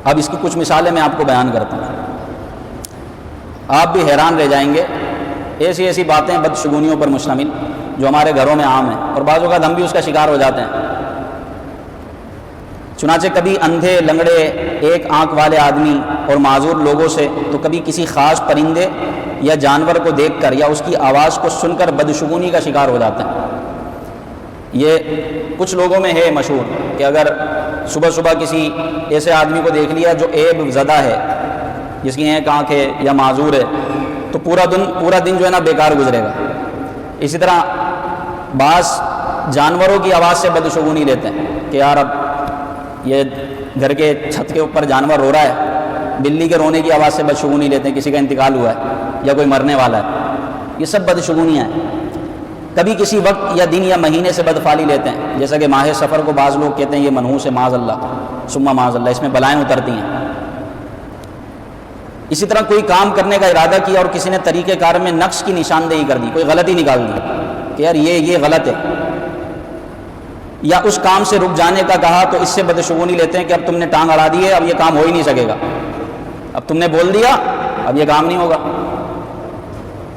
اب اس کی کچھ مثالیں میں آپ کو بیان کرتا ہوں، آپ بھی حیران رہ جائیں گے۔ ایسی ایسی باتیں بدشگونیوں پر مشتمل جو ہمارے گھروں میں عام ہیں، اور بعض اوقات ہم بھی اس کا شکار ہو جاتے ہیں۔ چنانچہ کبھی اندھے، لنگڑے، ایک آنکھ والے آدمی اور معذور لوگوں سے، تو کبھی کسی خاص پرندے یا جانور کو دیکھ کر یا اس کی آواز کو سن کر بدشگونی کا شکار ہو جاتے ہیں۔ یہ کچھ لوگوں میں ہے مشہور کہ اگر صبح صبح کسی ایسے آدمی کو دیکھ لیا جو عیب زدہ ہے، جس کی ایک آنکھ ہے یا معذور ہے، تو پورا دن جو ہے نا بیکار گزرے گا۔ اسی طرح بعض جانوروں کی آواز سے بدشگونی لیتے ہیں کہ یار اب یہ گھر کے چھت کے اوپر جانور رو رہا ہے، بلی کے رونے کی آواز سے بدشگونی لیتے ہیں، کسی کا انتقال ہوا ہے یا کوئی مرنے والا ہے۔ یہ سب بدشگونیاں ہیں۔ کبھی کسی وقت یا دن یا مہینے سے بدفعلی لیتے ہیں، جیسا کہ ماہ سفر کو بعض لوگ کہتے ہیں یہ منحوس ہے، معاذ اللہ ثم معاذ اللہ، اس میں بلائیں اترتی ہیں۔ اسی طرح کوئی کام کرنے کا ارادہ کیا اور کسی نے طریقہ کار میں نقص کی نشاندہی کر دی، کوئی غلطی نکال دی کہ یار یہ غلط ہے، یا اس کام سے رک جانے کا کہا، تو اس سے بدشگونی لیتے ہیں کہ اب تم نے ٹانگ اڑا دی ہے، اب یہ کام ہو ہی نہیں سکے گا، اب تم نے بول دیا اب یہ کام نہیں ہوگا۔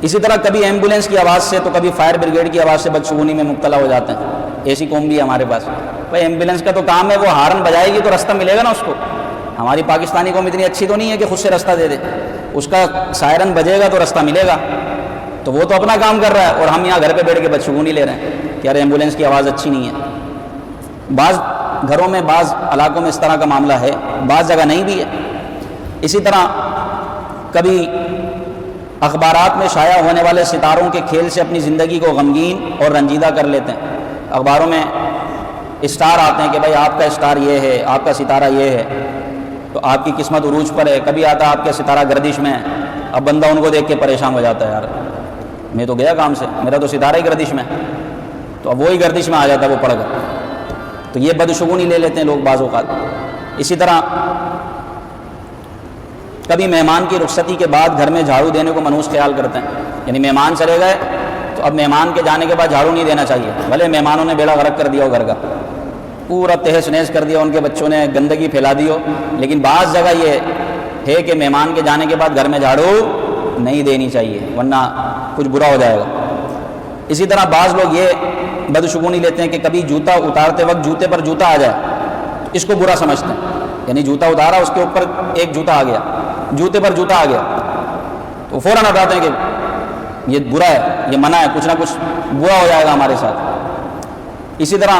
اسی طرح کبھی ایمبولینس کی آواز سے تو کبھی فائر بریگیڈ کی آواز سے بدشگونی میں مبتلا ہو جاتے ہیں۔ ایسی قوم بھی ہے ہمارے پاس، بھائی ایمبولینس کا تو کام ہے، وہ ہارن بجائے گی تو رستہ ملے گا نا اس کو۔ ہماری پاکستانی قوم اتنی اچھی تو نہیں ہے کہ خود سے رستہ دے دے، اس کا سائرن بجے گا تو رستہ ملے گا، تو وہ تو اپنا کام کر رہا ہے، اور ہم یہاں گھر پہ بیٹھ کے بدشگونی لے رہے ہیں کہ یار ایمبولینس کی آواز اچھی نہیں ہے۔ بعض گھروں میں، بعض علاقوں میں اس طرح کا معاملہ ہے، بعض جگہ نہیں بھی ہے۔ اسی طرح کبھی اخبارات میں شائع ہونے والے ستاروں کے کھیل سے اپنی زندگی کو غمگین اور رنجیدہ کر لیتے ہیں۔ اخباروں میں اسٹار آتے ہیں کہ بھائی آپ کا اسٹار یہ ہے، آپ کا ستارہ یہ ہے، تو آپ کی قسمت عروج پر ہے۔ کبھی آتا آپ کا ستارہ گردش میں ہے، اب بندہ ان کو دیکھ کے پریشان ہو جاتا ہے، یار میں تو گیا کام سے، میرا تو ستارہ ہی گردش میں ہے، تو اب وہی گردش میں آ جاتا ہے وہ پڑھ کر، تو یہ بدشگونی لے لیتے ہیں لوگ بعض اوقات۔ اسی طرح کبھی مہمان کی رخصتی کے بعد گھر میں جھاڑو دینے کو منحوس خیال کرتے ہیں، یعنی مہمان چلے گئے تو اب مہمان کے جانے کے بعد جھاڑو نہیں دینا چاہیے، بھلے مہمانوں نے بیڑا غرق کر دیا ہو، گھر کا پورا تہس نہس کر دیا، ان کے بچوں نے گندگی پھیلا دی ہو، لیکن بعض جگہ یہ ہے کہ مہمان کے جانے کے بعد گھر میں جھاڑو نہیں دینی چاہیے، ورنہ کچھ برا ہو جائے گا۔ اسی طرح بعض لوگ یہ بدشگونی لیتے ہیں کہ کبھی جوتا اتارتے وقت جوتے پر جوتا آ جائے، اس کو برا سمجھتے ہیں، یعنی جوتا اتارا اس کے اوپر ایک جوتا آ گیا، جوتے پر جوتا آ گیا، تو فوراً ہٹاتے ہیں کہ یہ برا ہے، یہ منع ہے، کچھ نہ کچھ برا ہو جائے گا ہمارے ساتھ۔ اسی طرح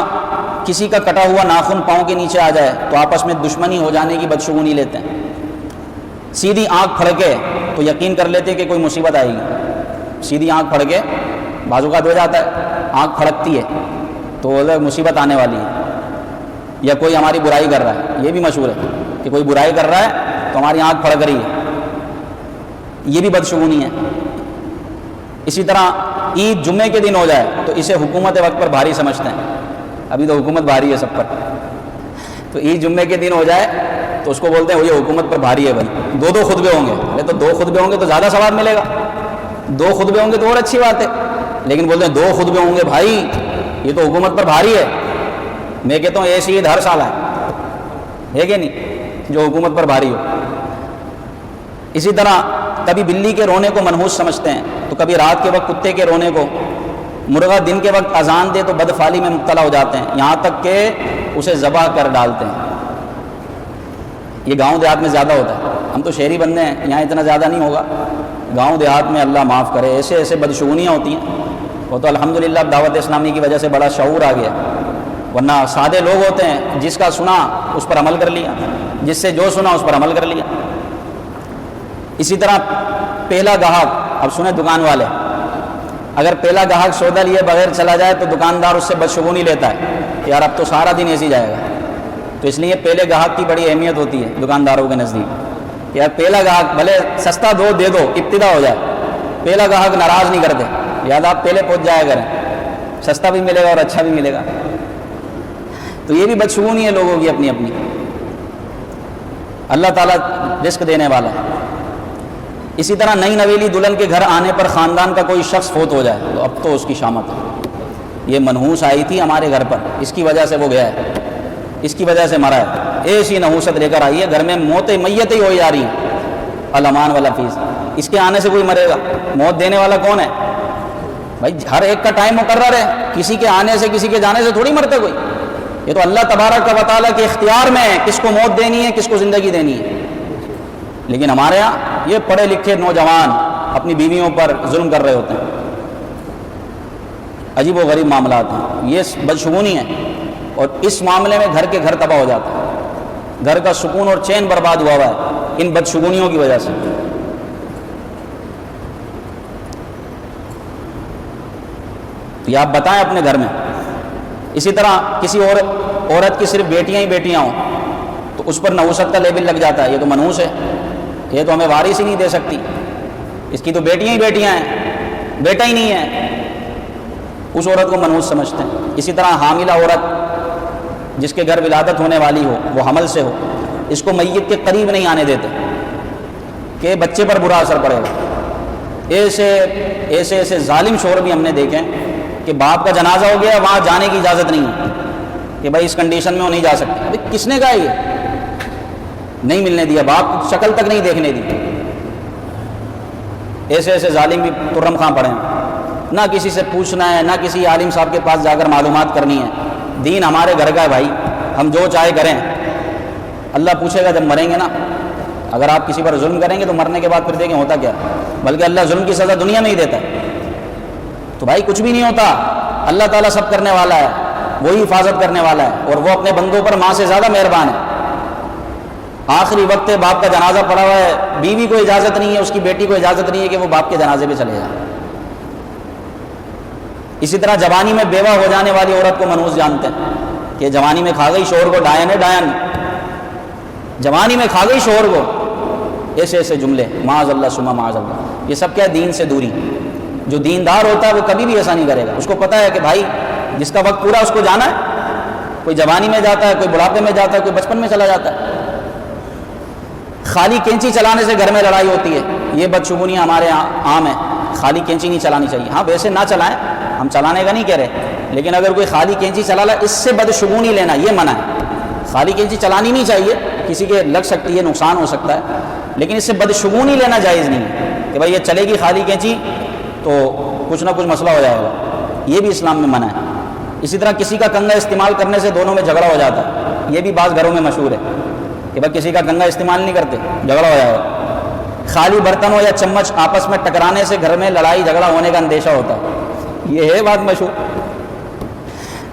کسی کا کٹا ہوا ناخن پاؤں کے نیچے آ جائے تو آپس میں دشمنی ہو جانے کی بدشگونی لیتے ہیں۔ سیدھی آنکھ پھڑکے تو یقین کر لیتے ہیں کہ کوئی مصیبت آئے گی، سیدھی آنکھ پھڑکے، بعض اوقات ہو جاتا ہے آنکھ پھڑکتی ہے تو مصیبت آنے والی ہے، یا کوئی ہماری برائی کر رہا ہے، یہ بھی مشہور ہے کہ کوئی برائی کر رہا ہے تو ہماری آنکھ پھڑک رہی ہے، یہ بھی بدشگونی ہے۔ اسی طرح عید جمعے کے دن ہو جائے تو اسے حکومت وقت پر بھاری سمجھتے ہیں، ابھی تو حکومت بھاری ہے سب پر، تو عید جمعے کے دن ہو جائے تو اس کو بولتے ہیں وہ یہ حکومت پر بھاری ہے بھائی، دو خطبے ہوں گے، ارے تو 2 خطبے ہوں گے تو زیادہ ثواب ملے گا، 2 خطبے ہوں گے تو اور اچھی بات ہے، لیکن بولتے ہیں 2 خطبے ہوں گے بھائی یہ تو حکومت پر بھاری ہے۔ میں کہتا ہوں ایسی عید ہر سال ہے کہ نہیں جو حکومت پر بھاری ہو۔ اسی طرح کبھی بلی کے رونے کو منحوس سمجھتے ہیں، تو کبھی رات کے وقت کتے کے رونے کو، مرغا دن کے وقت اذان دے تو بدفعلی میں مبتلا ہو جاتے ہیں، یہاں تک کہ اسے ذبح کر ڈالتے ہیں۔ یہ گاؤں دیہات میں زیادہ ہوتا ہے، ہم تو شہری بندے ہیں، یہاں اتنا زیادہ نہیں ہوگا، گاؤں دیہات میں اللہ معاف کرے ایسے ایسے بدشگونیاں ہوتی ہیں۔ وہ تو الحمدللہ دعوت اسلامی کی وجہ سے بڑا شعور آ گیا، ورنہ سادے لوگ ہوتے ہیں جس کا سنا اس پر عمل کر لیا، جس سے جو سنا اس پر عمل کر لیا۔ اسی طرح پہلا گاہک، اب سنیں دکان والے، اگر پہلا گاہک سودا لیے بغیر چلا جائے تو دکاندار اس سے بدشگونی لیتا ہے کہ یار اب تو سارا دن ایسے ہی جائے گا، تو اس لیے پہلے گاہک کی بڑی اہمیت ہوتی ہے دکانداروں کے نزدیک کہ یار پہلا گاہک بھلے سستا دے دو ابتدا ہو جائے، پہلا گاہک ناراض نہیں کرتے، یاد آپ پہلے پہنچ جایا کریں، سستا بھی ملے گا اور اچھا بھی ملے گا۔ تو یہ بھی بدشگونی ہے لوگوں کی اپنی اپنی۔ اللہ تعالیٰ رزق دینے والا ہے۔ اسی طرح نئی نویلی دلہن کے گھر آنے پر خاندان کا کوئی شخص فوت ہو جائے تو اب تو اس کی شامت ہے، یہ منحوس آئی تھی ہمارے گھر پر، اس کی وجہ سے وہ گیا ہے، اس کی وجہ سے مرا ہے، ایسی نحوست لے کر آئی ہے، گھر میں موتیں میتیں ہی جا رہی ہیں، الامان والا فیس، اس کے آنے سے کوئی مرے گا؟ موت دینے والا کون ہے بھائی؟ ہر ایک کا ٹائم مقرر ہے، کسی کے آنے سے کسی کے جانے سے تھوڑی مرتا کوئی، یہ تو اللہ تبارک و تعالیٰ کے اختیار میں ہے کس کو موت دینی ہے کس کو زندگی دینی ہے۔ لیکن ہمارے ہاں یہ پڑھے لکھے نوجوان اپنی بیویوں پر ظلم کر رہے ہوتے ہیں، عجیب و غریب معاملات ہیں، یہ بدشگونی ہے، اور اس معاملے میں گھر کے گھر تباہ ہو جاتا ہے، گھر کا سکون اور چین برباد ہوا ہے ان بدشگونیوں کی وجہ سے۔ یہ آپ بتائیں اپنے گھر میں۔ اسی طرح کسی عورت کی صرف بیٹیاں ہی بیٹیاں ہوں تو اس پر نحوست کا لیبل لگ جاتا ہے، یہ تو منحوس ہے، یہ تو ہمیں وارث ہی نہیں دے سکتی، اس کی تو بیٹیاں ہی بیٹیاں ہیں، بیٹا ہی نہیں ہے، اس عورت کو منحوس سمجھتے ہیں۔ اسی طرح حاملہ عورت جس کے گھر ولادت ہونے والی ہو، وہ حمل سے ہو، اس کو میت کے قریب نہیں آنے دیتے کہ بچے پر برا اثر پڑے گا۔ ایسے ظالم شوہر بھی ہم نے دیکھے کہ باپ کا جنازہ ہو گیا، وہاں جانے کی اجازت نہیں ہے کہ بھائی اس کنڈیشن میں وہ نہیں جا سکتے۔ کس نے کہا یہ؟ نہیں ملنے دیا، باپ شکل تک نہیں دیکھنے دی۔ ایسے ظالم بھی ترم خاں پڑے ہیں، نہ کسی سے پوچھنا ہے، نہ کسی عالم صاحب کے پاس جا کر معلومات کرنی ہے۔ دین ہمارے گھر کا ہے بھائی، ہم جو چاہے کریں، اللہ پوچھے گا جب مریں گے نا۔ اگر آپ کسی پر ظلم کریں گے تو مرنے کے بعد پھر دیکھیں ہوتا کیا، بلکہ اللہ ظلم کی سزا دنیا میں ہی دیتا ہے۔ تو بھائی کچھ بھی نہیں ہوتا، اللہ تعالیٰ سب کرنے والا ہے، وہی حفاظت کرنے والا ہے، اور وہ اپنے بندوں پر ماں سے زیادہ مہربان ہے۔ آخری وقت ہے، باپ کا جنازہ پڑا ہوا ہے، بیوی کو اجازت نہیں ہے، اس کی بیٹی کو اجازت نہیں ہے کہ وہ باپ کے جنازے پہ چلے جائے۔ اسی طرح جوانی میں بیوہ ہو جانے والی عورت کو منحوس جانتے ہیں کہ جوانی میں کھا گئی شوہر کو، ڈاین ہے ڈاین، جوانی میں کھا گئی شوہر کو، ایسے جملے، معاذ اللہ ثم معاذ اللہ۔ یہ سب کیا ہے؟ دین سے دوری۔ جو دیندار ہوتا ہے وہ کبھی بھی ایسا نہیں کرے گا، اس کو پتہ ہے کہ بھائی جس کا وقت پورا اس کو جانا ہے، کوئی جوانی میں جاتا ہے، کوئی بڑھاپے میں جاتا ہے، کوئی بچپن میں چلا جاتا ہے۔ خالی کینچی چلانے سے گھر میں لڑائی ہوتی ہے، یہ بدشگونیاں ہمارے یہاں عام ہیں۔ خالی کینچی نہیں چلانی چاہیے، ہاں ویسے نہ چلائیں، ہم چلانے کا نہیں کہہ رہے، لیکن اگر کوئی خالی کینچی چلا اس سے بدشگونی لینا یہ منع ہے۔ خالی کینچی چلانی نہیں چاہیے، کسی کے لگ سکتی ہے، نقصان ہو سکتا ہے، لیکن اس سے بدشگونی لینا جائز نہیں ہے کہ بھائی یہ چلے گی خالی کینچی تو کچھ نہ کچھ مسئلہ ہو جائے گا، یہ بھی اسلام میں منع ہے۔ اسی طرح کسی کا کنگا استعمال کرنے سے دونوں میں جھگڑا ہو جاتا ہے، یہ بھی بعض گھروں میں مشہور ہے کہ بھائی کسی کا کنگا استعمال نہیں کرتے، جھگڑا ہو جائے گا۔ خالی برتن ہو یا چمچ آپس میں ٹکرانے سے گھر میں لڑائی جھگڑا ہونے کا اندیشہ ہوتا ہے، یہ ہے بات مشہور۔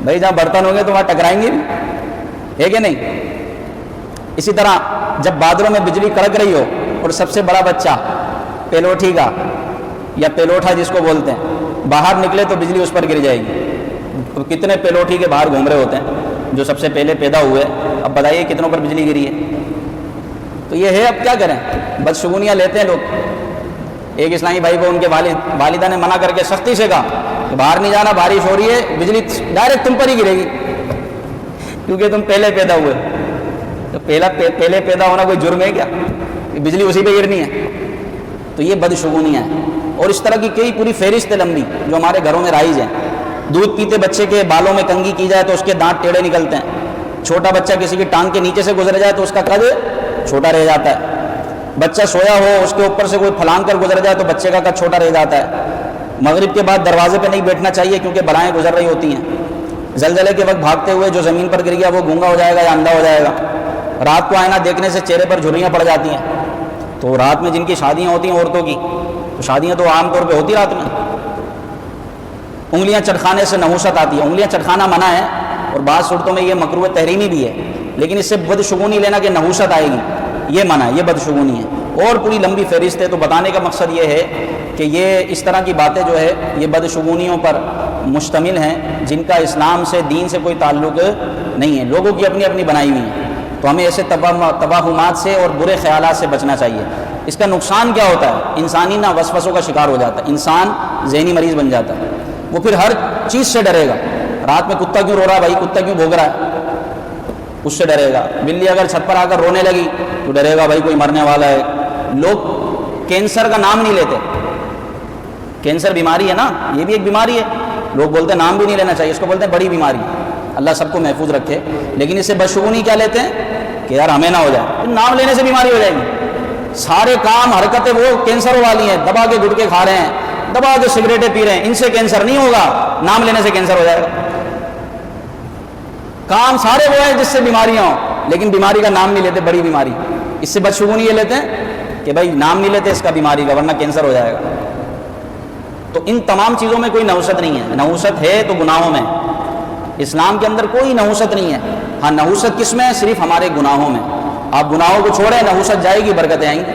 بھائی جہاں برتن ہوں گے تو وہاں ٹکرائیں گے بھی، ہے کہ نہیں؟ اسی طرح جب بادلوں میں بجلی کڑک رہی ہو اور سب سے بڑا بچہ پیلوٹھی کا یا پیلوٹھا جس کو بولتے ہیں باہر نکلے تو بجلی اس پر گر جائے گی۔ تو کتنے پیلوٹھی کے باہر گھوم رہے ہوتے ہیں جو سب سے پہلے پیدا ہوئے، اب بتائیے کتنوں پر بجلی گری ہے؟ تو یہ ہے، اب کیا کریں، بدشگونیاں لیتے ہیں لوگ۔ ایک اسلامی بھائی کو ان کے والدہ نے منع کر کے سختی سے کہا کہ باہر نہیں جانا، بارش ہو رہی ہے، بجلی ڈائریکٹ تم پر ہی گرے گی کیونکہ تم پہلے پیدا ہوئے۔ تو پہلے پیدا ہونا کوئی جرم ہے کیا؟ بجلی اسی پہ گرنی ہے؟ تو یہ بدشگونیاں ہیں، اور اس طرح کی کئی پوری فہرست لمبی جو ہمارے گھروں میں رائج ہیں۔ دودھ پیتے بچے کے بالوں میں کنگھی کی جائے تو اس کے دانت ٹیڑھے نکلتے ہیں، چھوٹا بچہ کسی کی ٹانگ کے نیچے سے گزر جائے تو اس کا قد چھوٹا رہ جاتا ہے، بچہ سویا ہو اس کے اوپر سے کوئی پھلانگ کر گزر جائے تو بچے کا قد چھوٹا رہ جاتا ہے۔ مغرب کے بعد دروازے پہ نہیں بیٹھنا چاہیے کیونکہ بلائیں گزر رہی ہوتی ہیں۔ زلزلے کے وقت بھاگتے ہوئے جو زمین پر گر گیا وہ گونگا ہو جائے گا یا اندھا ہو جائے گا۔ رات کو آئینہ دیکھنے سے چہرے پر جھریاں پڑ جاتی ہیں، تو رات میں جن کی شادیاں ہوتی ہیں عورتوں کی، تو شادیاں تو عام طور پہ ہوتی رات میں۔ انگلیاں چٹکانے سے نحوست آتی ہے، انگلیاں چٹکانا منع ہے، اور بعض صورتوں میں یہ مکروہ تحریمی بھی ہے، لیکن اس سے بدشگونی لینا کہ نحوست آئے گی یہ منع ہے، یہ بدشگونی ہے۔ اور پوری لمبی فہرست ہے، تو بتانے کا مقصد یہ ہے کہ یہ اس طرح کی باتیں جو ہے یہ بدشگونیوں پر مشتمل ہیں جن کا اسلام سے، دین سے کوئی تعلق نہیں ہے، لوگوں کی اپنی اپنی بنائی ہوئی ہیں۔ تو ہمیں ایسے توہمات سے اور برے خیالات سے بچنا چاہیے۔ اس کا نقصان کیا ہوتا ہے؟ انسانی نہ وسوسوں کا شکار ہو جاتا ہے، انسان ذہنی مریض بن جاتا ہے، وہ پھر ہر چیز سے ڈرے گا۔ رات میں کتا کیوں رو رہا ہے بھائی، کتا کیوں بھونک رہا ہے، اس سے ڈرے گا۔ بلی اگر چھت پر آ کر رونے لگی تو ڈرے گا بھائی کوئی مرنے والا ہے۔ لوگ کینسر کا نام نہیں لیتے، کینسر بیماری ہے نا، یہ بھی ایک بیماری ہے، لوگ بولتے ہیں نام بھی نہیں لینا چاہیے، اس کو بولتے ہیں بڑی بیماری۔ اللہ سب کو محفوظ رکھے، لیکن اس سے بدشگونی کیا لیتے ہیں کہ یار ہمیں نہ ہو جائے، تو نام لینے سے بیماری ہو جائے گی۔ سارے کام حرکتیں وہ کینسر والی ہیں، دبا کے گٹکے کھا رہے ہیں، دبا کے سگریٹیں پی رہے ہیں، ان سے کینسر نہیں ہوگا، نام لینے سے کینسر ہو جائے گا۔ کام سارے وہ ہیں جس سے بیماریاں ہوں، لیکن بیماری کا نام نہیں لیتے، بڑی بیماری، اس سے بدشگونی یہ لیتے ہیں کہ بھائی نام نہیں لیتے اس کا بیماری کا، ورنہ کینسر ہو جائے گا۔ تو ان تمام چیزوں میں کوئی نحوست نہیں ہے، نحوست ہے تو گناہوں میں، اسلام کے اندر کوئی نحوست نہیں ہے۔ ہاں نحوست کس میں ہے؟ صرف ہمارے گناہوں میں۔ آپ گناہوں کو چھوڑیں، نحوست جائے گی، برکتیں آئیں گی۔